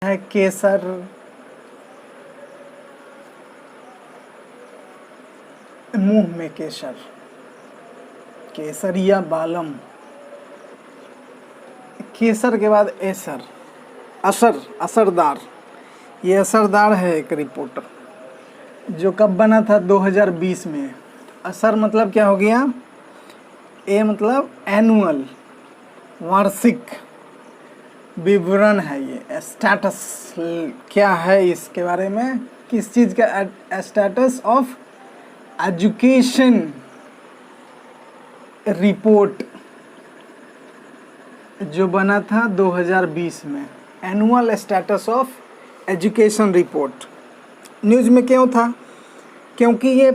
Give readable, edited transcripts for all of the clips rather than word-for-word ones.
है केसर, मुंह में केसर, केसरिया बालम। केसर के बाद एसर, असरदार। ये असरदार है एक रिपोर्टर जो कब बना था 2020 में। असर मतलब क्या हो गया? ए मतलब एनुअल, वार्षिक विवरण है। ये स्टेटस क्या है इसके बारे में, किस चीज़ का स्टेटस ऑफ एजुकेशन रिपोर्ट जो बना था 2020 में। Annual status of education report news में क्यों था? क्योंकि ये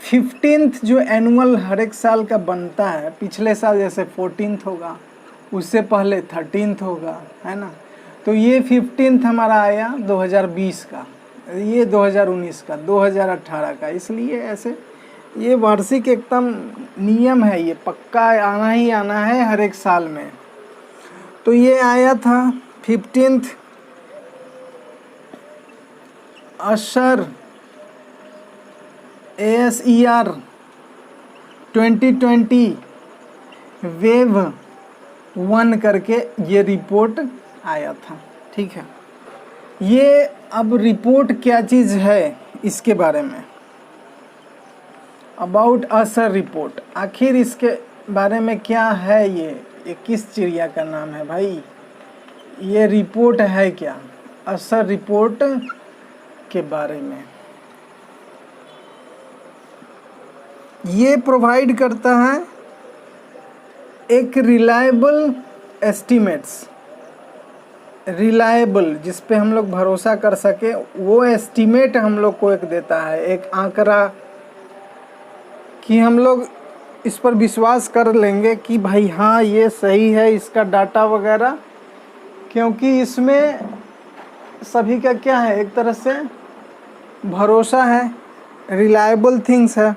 15th जो एनुअल हर एक साल का बनता है, पिछले साल जैसे 14th होगा, उससे पहले 13th होगा, है ना। तो ये 15th हमारा आया 2020 का, ये 2019 का, 2018 का। इसलिए ऐसे ये वार्षिक एकदम नियम है, ये पक्का आना ही आना है हर एक साल में। तो ये आया था 15th असर ASER 2020 वेव 1 करके ये रिपोर्ट आया था। ठीक है, ये अब रिपोर्ट क्या चीज़ है इसके बारे में, अबाउट असर रिपोर्ट। आखिर इसके बारे में क्या है? ये किस चिड़िया का नाम है भाई? ये रिपोर्ट है क्या? असर रिपोर्ट के बारे में ये प्रोवाइड करता है एक रिलायबल एस्टीमेट्स, रिलायबल जिस पे हम लोग भरोसा कर सके, वो एस्टीमेट हम लोग को एक देता है, एक आंकड़ा, कि हम लोग इस पर विश्वास कर लेंगे कि भाई हाँ ये सही है इसका डाटा वगैरह। क्योंकि इसमें सभी का क्या है, एक तरह से भरोसा है, रिलायबल थिंग्स है,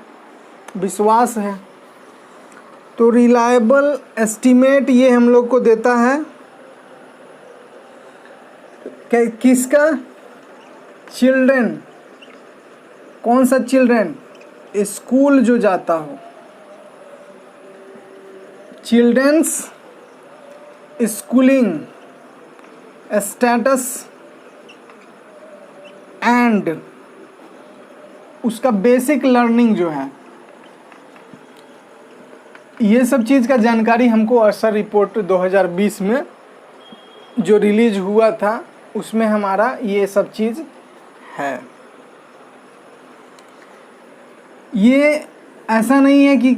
विश्वास है। तो रिलायबल एस्टीमेट ये हम लोग को देता है किसका? चिल्ड्रेन। कौन सा चिल्ड्रेन? स्कूल जो जाता हो, चिल्ड्रेंस स्कूलिंग स्टेटस एंड उसका बेसिक लर्निंग जो है, ये सब चीज़ का जानकारी हमको असर रिपोर्ट 2020 में जो रिलीज हुआ था उसमें हमारा ये सब चीज़ है। ये ऐसा नहीं है कि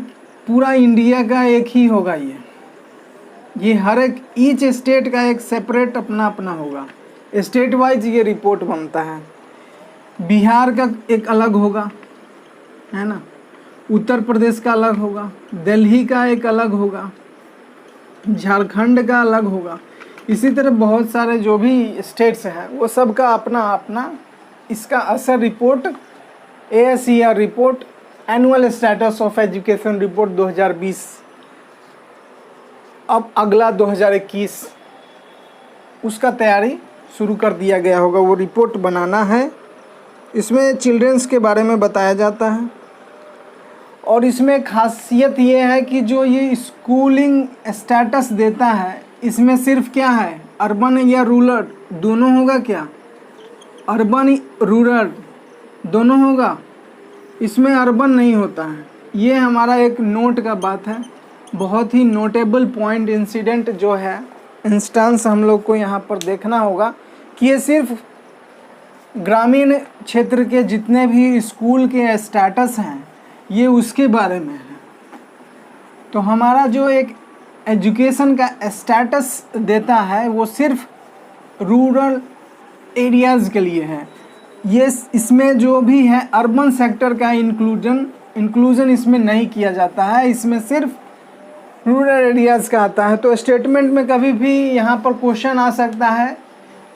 पूरा इंडिया का एक ही होगा, ये हर एक ईच स्टेट का एक सेपरेट अपना अपना होगा। स्टेट वाइज ये रिपोर्ट बनता है। बिहार का एक अलग होगा, है ना, उत्तर प्रदेश का अलग होगा, दिल्ली का एक अलग होगा, झारखंड का अलग होगा। इसी तरह बहुत सारे जो भी स्टेट्स हैं वो सब का अपना अपना इसका असर report, ASER report, annual status of education report 2020। अब अगला 2021 उसका तैयारी शुरू कर दिया गया होगा, वो रिपोर्ट बनाना है। इसमें चिल्ड्रंस के बारे में बताया जाता है और इसमें खासियत ये है कि जो ये स्कूलिंग स्टेटस देता है इसमें सिर्फ क्या है, अर्बन या रूरल दोनों होगा क्या? अर्बन रूरल दोनों होगा, इसमें अर्बन नहीं होता है। ये हमारा एक नोट का बात है, बहुत ही नोटेबल पॉइंट, इंसिडेंट जो है, इंस्टेंस हम लोग को यहाँ पर देखना होगा कि ये सिर्फ ग्रामीण क्षेत्र के जितने भी स्कूल के स्टेटस हैं ये उसके बारे में है। तो हमारा जो एक एजुकेशन का स्टेटस देता है वो सिर्फ रूरल एरियाज़ के लिए है। ये इसमें जो भी है अर्बन सेक्टर का इंक्लूजन इसमें नहीं किया जाता है, इसमें सिर्फ रूरल एरियाज़ का आता है। तो स्टेटमेंट में कभी भी यहाँ पर क्वेश्चन आ सकता है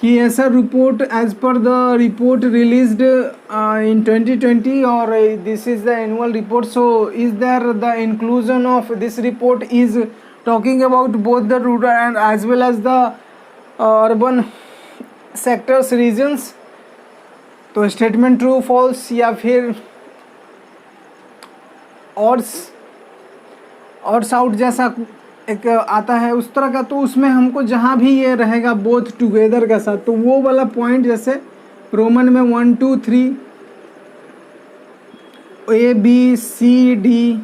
कि ऐसा report as per the report released in 2020 और this is the annual report, so is there the inclusion of this report is talking about both the rural and as well as the urban sectors regions, तो statement true false या फिर odds out जैसा एक आता है उस तरह का, तो उसमें हमको जहाँ भी ये रहेगा बोथ टुगेदर का साथ, तो वो वाला पॉइंट जैसे रोमन में 1 2 3 ABCD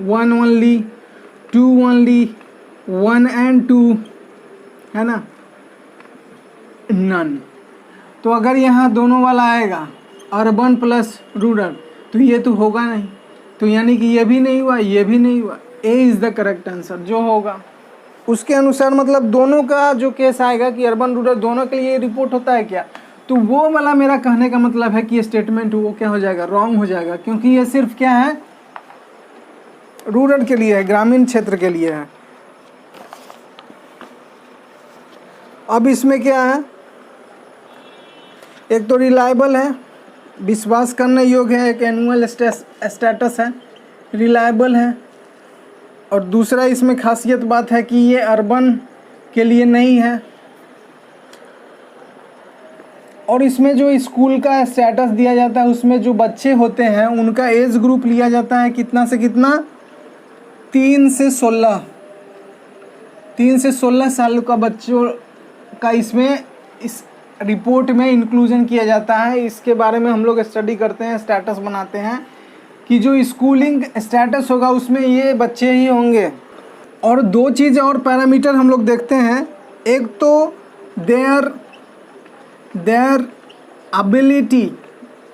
1 ओनली 2 ओनली 1 and 2 है ना, नन। तो अगर यहाँ दोनों वाला आएगा अर्बन प्लस रूरल तो ये तो होगा नहीं, तो यानी कि ये भी नहीं हुआ ये भी नहीं हुआ। A is the correct answer जो होगा उसके अनुसार, मतलब दोनों का जो केस आएगा कि अर्बन रूरल दोनों के लिए रिपोर्ट होता है क्या, तो वो वाला मेरा कहने का मतलब है कि ये स्टेटमेंट वो क्या हो जाएगा, रॉन्ग हो जाएगा, क्योंकि ये सिर्फ क्या है रूरल के लिए है, ग्रामीण क्षेत्र के लिए है। अब इसमें क्या है, एक तो रिलायबल है, विश्वास करने योग्य है, एक एनुअल स्टेटस है, रिलायबल है, और दूसरा इसमें खासियत बात है कि ये अर्बन के लिए नहीं है, और इसमें जो स्कूल का स्टेटस दिया जाता है उसमें जो बच्चे होते हैं उनका एज ग्रुप लिया जाता है कितना से कितना, 3 से 16 साल का बच्चों का इसमें इस रिपोर्ट में इंक्लूजन किया जाता है। इसके बारे में हम लोग स्टडी करते हैं, स्टेटस बनाते हैं कि जो स्कूलिंग स्टेटस होगा उसमें ये बच्चे ही होंगे। और दो चीज़ और पैरामीटर हम लोग देखते हैं, एक तो देयर एबिलिटी,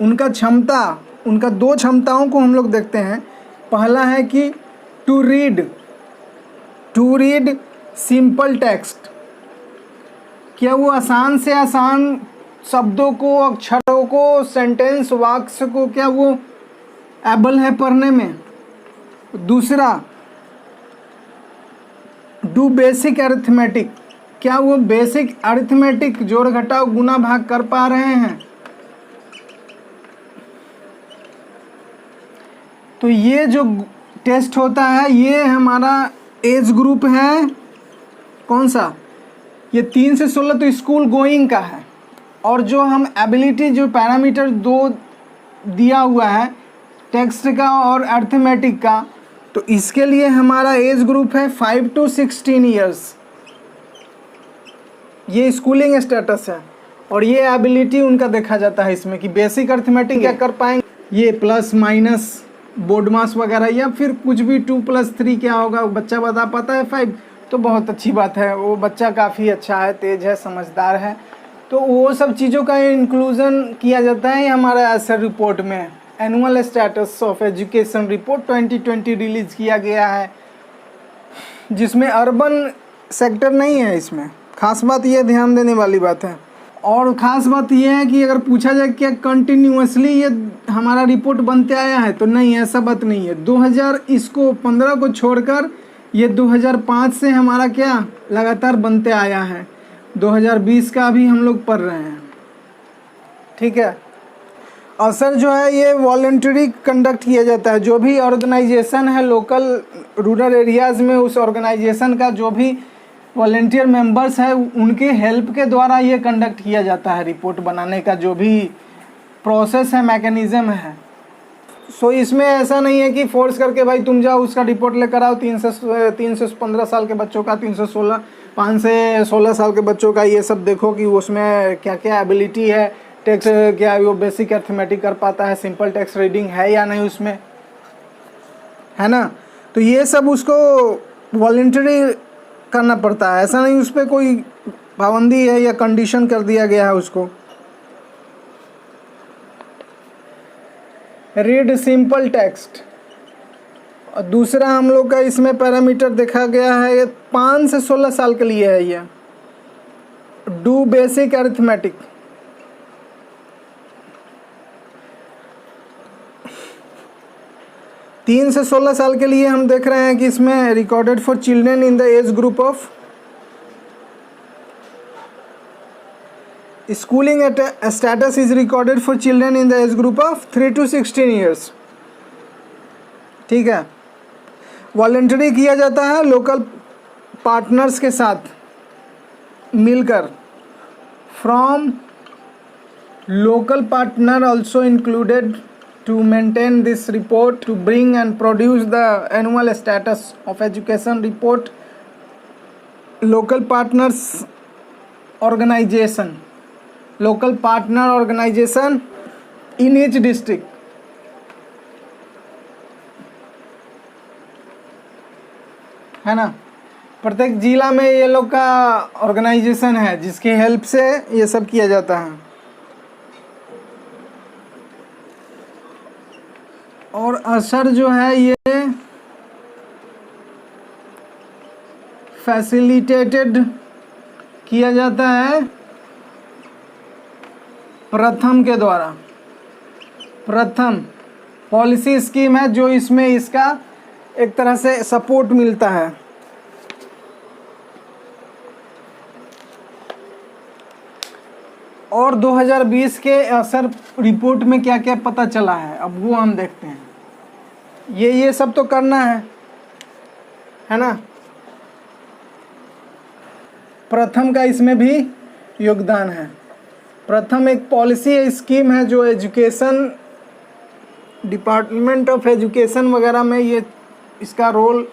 उनका क्षमता, उनका दो क्षमताओं को हम लोग देखते हैं। पहला है कि टू रीड सिंपल टेक्स्ट, क्या वो आसान से आसान शब्दों को, अक्षरों को, सेंटेंस वाक्य को क्या वो एबल है पढ़ने में। दूसरा डू बेसिक अरिथमेटिक, क्या वो बेसिक अरिथमेटिक जोड़ घटाव गुना भाग कर पा रहे हैं। तो ये जो टेस्ट होता है ये हमारा एज ग्रुप है कौन सा, ये 3 से 16 तो स्कूल गोइंग का है। और जो हम एबिलिटी जो पैरामीटर दो दिया हुआ है टेक्स्ट का और अरिथमेटिक का, तो इसके लिए हमारा एज ग्रुप है 5 to 16 ईयर्स, ये स्कूलिंग स्टेटस है। और ये एबिलिटी उनका देखा जाता है इसमें कि बेसिक अरिथमेटिक क्या कर पाएंगे, ये प्लस माइनस बोर्ड मास वगैरह, या फिर कुछ भी 2 + 3 क्या होगा बच्चा बता पाता है 5, तो बहुत अच्छी बात है, वो बच्चा काफ़ी अच्छा है, तेज है, समझदार है। तो वो सब चीज़ों का इंक्लूजन किया जाता है हमारा एसर रिपोर्ट में। Annual status of education report 2020 release किया गया है, जिसमें अर्बन सेक्टर नहीं है। इसमें खास बात ये ध्यान देने वाली बात है। और ख़ास बात यह है कि अगर पूछा जाए कि कंटिन्यूसली ये हमारा रिपोर्ट बनते आया है, तो नहीं, ऐसा बात नहीं है। 2015 को छोड़कर ये 2005 से हमारा क्या लगातार बनते आया है। 2020 का अभी हम लोग पढ़ रहे हैं, ठीक है। असर जो है ये वॉलंटरी कंडक्ट किया जाता है, जो भी ऑर्गेनाइजेशन है लोकल रूरल एरियाज़ में, उस ऑर्गेनाइजेशन का जो भी वॉलंटियर मेंबर्स है उनके हेल्प के द्वारा ये कंडक्ट किया जाता है। रिपोर्ट बनाने का जो भी प्रोसेस है, मैकेनिज़्म है। सो इसमें ऐसा नहीं है कि फोर्स करके भाई तुम जाओ उसका रिपोर्ट लेकर आओ, 3 से 15 साल के बच्चों का, 5 से 16 साल के बच्चों का, ये सब देखो कि उसमें क्या क्या एबिलिटी है, टेक्स्ट क्या वो बेसिक अरिथमेटिक कर पाता है, सिंपल टेक्स्ट रीडिंग है या नहीं उसमें, है ना। तो ये सब उसको वॉलंटरी करना पड़ता है, ऐसा नहीं उस पर कोई पाबंदी है या कंडीशन कर दिया गया है उसको। Read simple text. और दूसरा हम लोग का इसमें पैरामीटर देखा गया है 5 से 16 साल के लिए है ये। डू बेसिक अरिथमेटिक, तीन से 16 साल के लिए हम देख रहे हैं कि इसमें recorded for children in the age group of schooling status is recorded for children in the age group of 3 to 16 years, ठीक है। वॉलंटरी किया जाता है लोकल पार्टनर्स के साथ मिलकर from Local partner also included to maintain this report, to bring and produce the annual status of education report. Local partners organization, local partner organization in each district. है ना, प्रत्येक जिला में ये लोग का ऑर्गेनाइजेशन है जिसकी हेल्प से ये सब किया जाता है। और असर जो है ये फैसिलिटेटेड किया जाता है प्रथम के द्वारा। प्रथम पॉलिसी स्कीम है जो इसमें इसका एक तरह से सपोर्ट मिलता है। और 2020 के असर रिपोर्ट में क्या क्या पता चला है अब वो हम देखते हैं। ये सब तो करना है ना। प्रथम का इसमें भी योगदान है। प्रथम एक पॉलिसी स्कीम है जो एजुकेशन, डिपार्टमेंट ऑफ एजुकेशन वगैरह में ये इसका रोल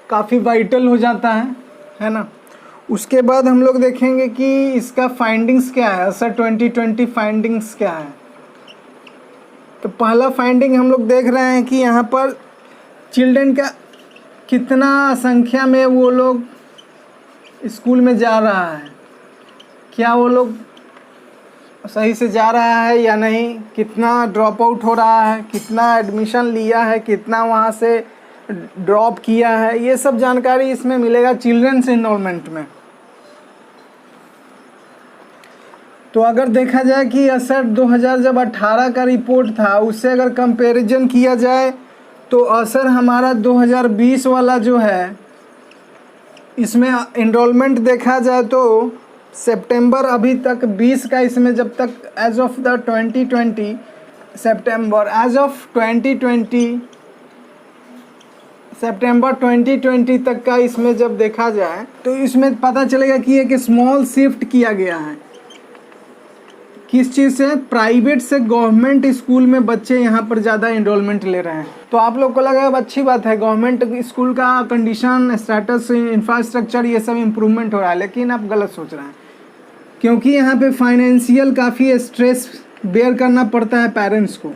काफ़ी वाइटल हो जाता है ना। उसके बाद हम लोग देखेंगे कि इसका फाइंडिंग्स क्या है, असर 2020 फाइंडिंग्स क्या है। तो पहला फाइंडिंग हम लोग देख रहे हैं कि यहाँ पर चिल्ड्रन का कितना संख्या में वो लोग स्कूल में जा रहा है, क्या वो लोग सही से जा रहा है या नहीं, कितना ड्रॉप आउट हो रहा है, कितना एडमिशन लिया है, कितना वहाँ से ड्रॉप किया है, ये सब जानकारी इसमें मिलेगा चिल्ड्रंस इनरोलमेंट में। तो अगर देखा जाए कि असर 2018 का रिपोर्ट था उससे अगर कंपैरिजन किया जाए तो असर हमारा 2020 वाला जो है इसमें इनरोलमेंट देखा जाए तो सितंबर अभी तक 20 का इसमें जब तक as of the 2020 September as of 2020 September 2020 तक का इसमें जब देखा जाए तो इसमें पता चलेगा कि एक स्मॉल शिफ्ट किया गया है। किस चीज़ से? प्राइवेट से गवर्नमेंट स्कूल में बच्चे यहाँ पर ज़्यादा इनरोलमेंट ले रहे हैं। तो आप लोग को लगा अच्छी बात है, गवर्नमेंट स्कूल का कंडीशन, स्टेटस, इंफ्रास्ट्रक्चर ये सब इम्प्रूवमेंट हो रहा है, लेकिन आप गलत सोच रहे हैं क्योंकि यहाँ पे फाइनेंशियल काफ़ी स्ट्रेस बेयर करना पड़ता है पेरेंट्स को।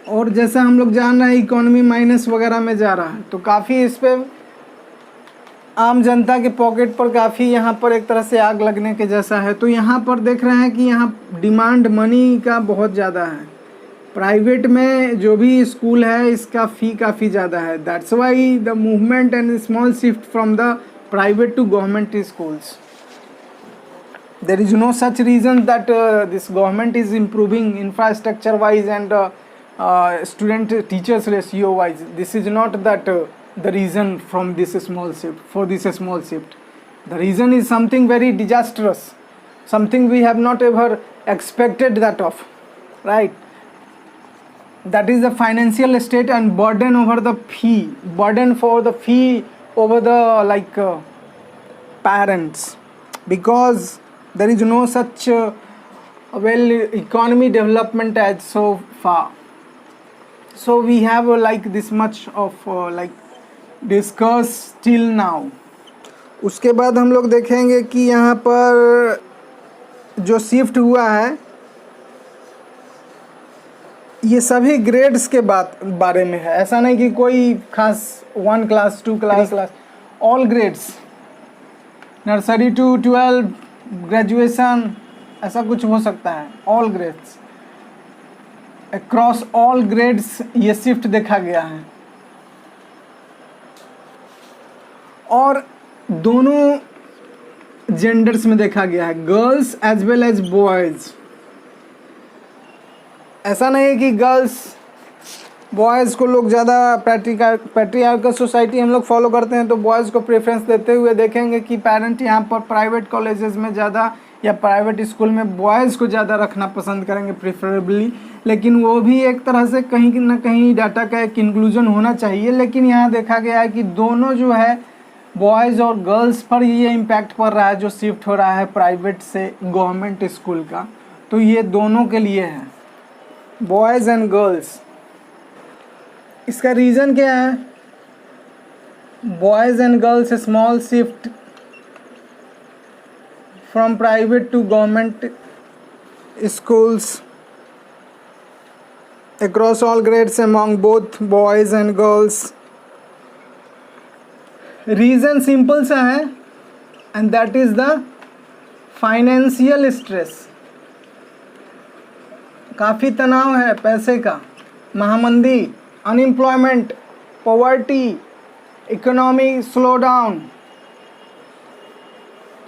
और जैसा हम लोग जान रहे हैं इकोनॉमी माइनस वगैरह में जा रहा है तो काफ़ी इस पर आम जनता के पॉकेट पर काफ़ी यहाँ पर एक तरह से आग लगने के जैसा है। तो यहाँ पर देख रहे हैं कि यहाँ डिमांड मनी का बहुत ज़्यादा है। प्राइवेट में जो भी स्कूल है इसका फ़ी काफ़ी ज़्यादा है। That's why the movement and small shift from the private to government schools. There is no such reason that this government is improving infrastructure wise and student teachers ratio wise. This is not that the reason from this small shift, for this small shift. The reason is something very disastrous, something we have not ever expected that of, right? That is the financial state and burden over the fee, burden for the fee over the parents, because there is no such well economy development as so far. So we have this much of discuss till now. उसके बाद हम लोग देखेंगे कि यहाँ पर जो shift हुआ है ये सभी ग्रेड्स के बारे में है। ऐसा नहीं कि कोई खास 1 class 2 class, all grades, nursery to 12, graduation, ऐसा कुछ हो सकता है। All grades, across all grades ये शिफ्ट देखा गया है। और दोनों जेंडर्स में देखा गया है, girls as well as boys. ऐसा नहीं है कि गर्ल्स बॉयज़ को लोग ज़्यादा पैट्रियार्कल सोसाइटी हम लोग फॉलो करते हैं तो बॉयज़ को प्रेफरेंस देते हुए देखेंगे कि पेरेंट यहाँ पर प्राइवेट कॉलेजेस में ज़्यादा या प्राइवेट स्कूल में बॉयज़ को ज़्यादा रखना पसंद करेंगे प्रेफरेबली। लेकिन वो भी एक तरह से कहीं ना कहीं डाटा का एक इंक्लूजन होना चाहिए। लेकिन यहाँ देखा गया है कि दोनों जो है बॉयज़ और गर्ल्स पर ये इम्पैक्ट पड़ रहा है जो शिफ्ट हो रहा है प्राइवेट से गवर्नमेंट स्कूल का। तो ये दोनों के लिए है, बॉयज़ एंड गर्ल्स। इसका रीज़न क्या है? Boys and girls small shift from private to government schools across all grades among both boys and girls. Reason simple सा है, and that is the financial stress. काफ़ी तनाव है पैसे का, महामंदी, unemployment, poverty, economy slowdown,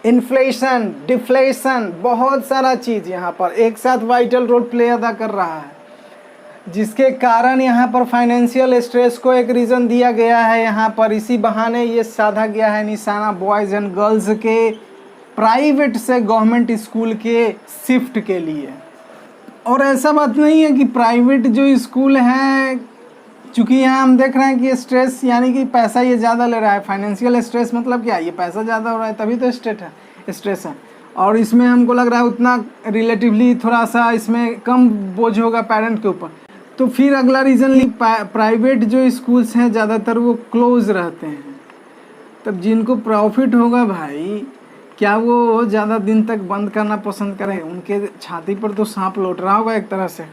inflation, deflation, बहुत सारा चीज़ यहाँ पर एक साथ वाइटल रोल प्ले अदा कर रहा है, जिसके कारण यहाँ पर फाइनेंशियल स्ट्रेस को एक रीज़न दिया गया है। यहाँ पर इसी बहाने ये साधा गया है निशाना बॉयज़ एंड गर्ल्स के प्राइवेट से गवर्नमेंट स्कूल के शिफ्ट के लिए। और ऐसा बात नहीं है कि प्राइवेट जो स्कूल हैं, चूँकि यहाँ हम देख रहे हैं कि स्ट्रेस यानी कि पैसा ये ज़्यादा ले रहा है। फाइनेंशियल स्ट्रेस मतलब क्या? ये पैसा ज़्यादा हो रहा है तभी तो स्ट्रेस है। और इसमें हमको लग रहा है उतना रिलेटिवली थोड़ा सा इसमें कम बोझ होगा पेरेंट के ऊपर। तो फिर अगला रीज़न, प्राइवेट जो स्कूल्स हैं ज़्यादातर वो क्लोज रहते हैं। तब जिनको प्रॉफिट होगा भाई, क्या वो ज़्यादा दिन तक बंद करना पसंद करें? उनके छाती पर तो सांप लौट रहा होगा एक तरह से।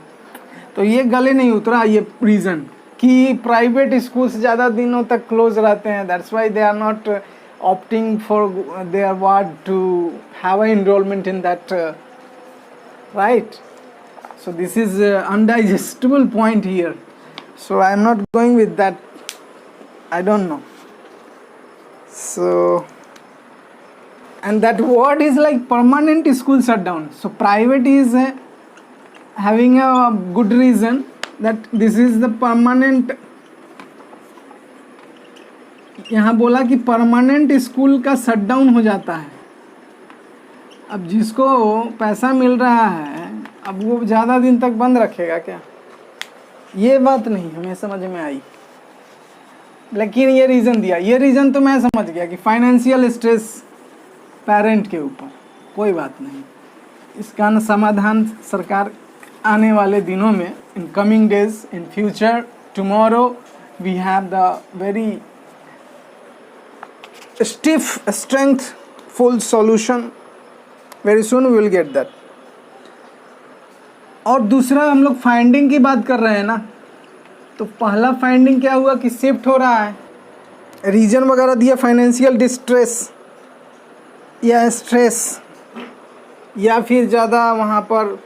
तो ये गले नहीं उतरा ये रीज़न कि प्राइवेट स्कूल्स ज़्यादा दिनों तक क्लोज रहते हैं। That's why they are not opting for their ward to have a enrolment in that, right? So this is undigestible point here. So I am not going with that. I don't know. So, and that word is like permanent school shutdown. So private is having a good reason that this is the permanent. यहाँ बोला कि permanent school का shutdown हो जाता है। अब जिसको पैसा मिल रहा है अब वो ज़्यादा दिन तक बंद रखेगा क्या? ये बात नहीं हमें समझ में आई, लेकिन ये रीज़न दिया। ये रीज़न तो मैं समझ गया कि फाइनेंशियल स्ट्रेस पेरेंट के ऊपर, कोई बात नहीं। इसका समाधान सरकार आने वाले दिनों में, in coming days, in future, tomorrow we have the very stiff strengthful solution, very soon we will get that. और दूसरा हम लोग फाइंडिंग की बात कर रहे हैं ना, तो पहला फाइंडिंग क्या हुआ कि शिफ्ट हो रहा है, रीजन वगैरह दिया, फाइनेंशियल डिस्ट्रेस या स्ट्रेस, या फिर ज़्यादा वहाँ पर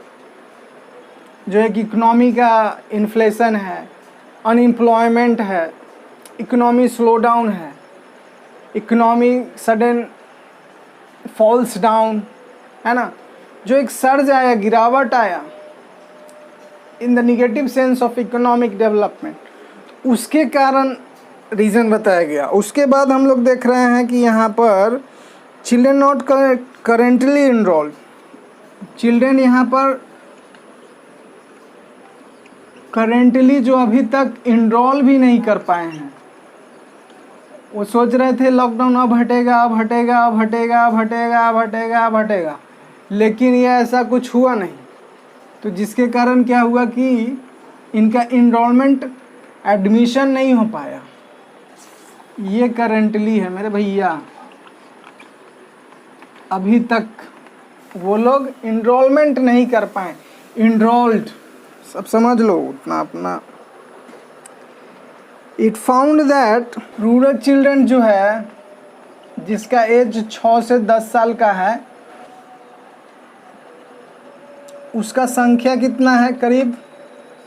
जो है कि इकोनॉमी का इन्फ्लेशन है, अनएम्प्लॉयमेंट है, इकोनॉमी स्लोडाउन है, इकोनॉमी सडन फॉल्स डाउन, है ना, जो एक सर्ज आया, गिरावट आया in the negative sense of economic development, उसके कारण रीज़न बताया गया। उसके बाद हम लोग देख रहे हैं कि यहाँ पर children not currently enrolled, children यहाँ पर करेंटली जो अभी तक इनरोल भी नहीं कर पाए हैं। वो सोच रहे थे लॉकडाउन अब हटेगा, अब हटेगा, अब हटेगा, अब हटेगा, अब हटेगा, अब हटेगा, लेकिन ये ऐसा कुछ हुआ नहीं। तो जिसके कारण क्या हुआ कि इनका इनरोलमेंट, एडमिशन नहीं हो पाया। ये करेंटली है मेरे भैया, अभी तक वो लोग इनरोलमेंट नहीं कर पाए। इनरोल्ड सब समझ लो उतना अपना। It found that rural children जो है, जिसका एज 6 से 10 साल का है, उसका संख्या कितना है? करीब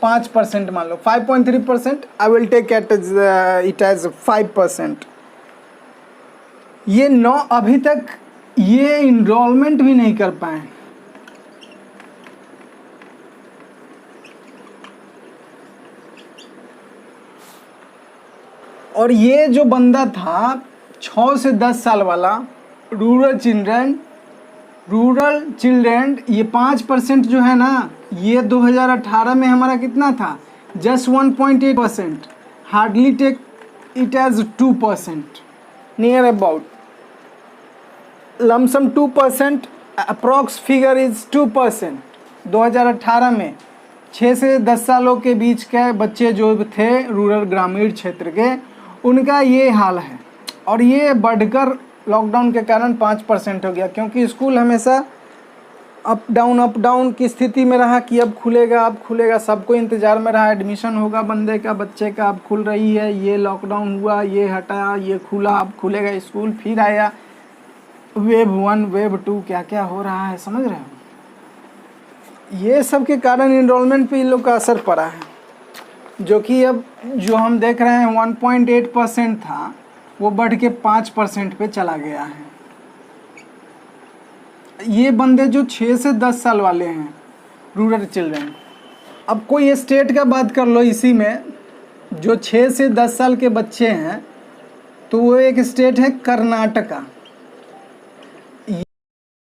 5%, मान लो 5.3%। I will take it as 5%। ये अभी तक ये इनरोलमेंट भी नहीं कर पाए। और ये जो बंदा था 6 से 10 साल वाला, रूरल चिल्ड्रेन, ये 5% जो है ना, ये 2018 में हमारा कितना था? Just 1.8%। Hardly take it as 2%, near about lump sum 2%, approx figure is 2%। 2018 में 6 से 10 सालों के बीच के बच्चे जो थे रूरल ग्रामीण क्षेत्र के, उनका ये हाल है। और ये बढ़कर लॉकडाउन के कारण 5% हो गया, क्योंकि स्कूल हमेशा अप डाउन की स्थिति में रहा कि अब खुलेगा। सबको इंतज़ार में रहा, एडमिशन होगा बंदे का, बच्चे का, अब खुल रही है, ये लॉकडाउन हुआ, ये हटाया, ये खुला, अब खुलेगा स्कूल। फिर आया वेव 1 वेव 2, क्या क्या हो रहा है, समझ रहे हो। ये सब के कारण इनरोलमेंट पे इन लोग का असर पड़ा है, जो कि अब जो हम देख रहे हैं 1.8% था, वो बढ़ के 5% पे चला गया है। ये बंदे जो 6 से 10 साल वाले हैं, रूरल चिल्ड्रन। अब कोई स्टेट का बात कर लो, इसी में जो 6 से 10 साल के बच्चे हैं, तो वो एक स्टेट है कर्नाटका।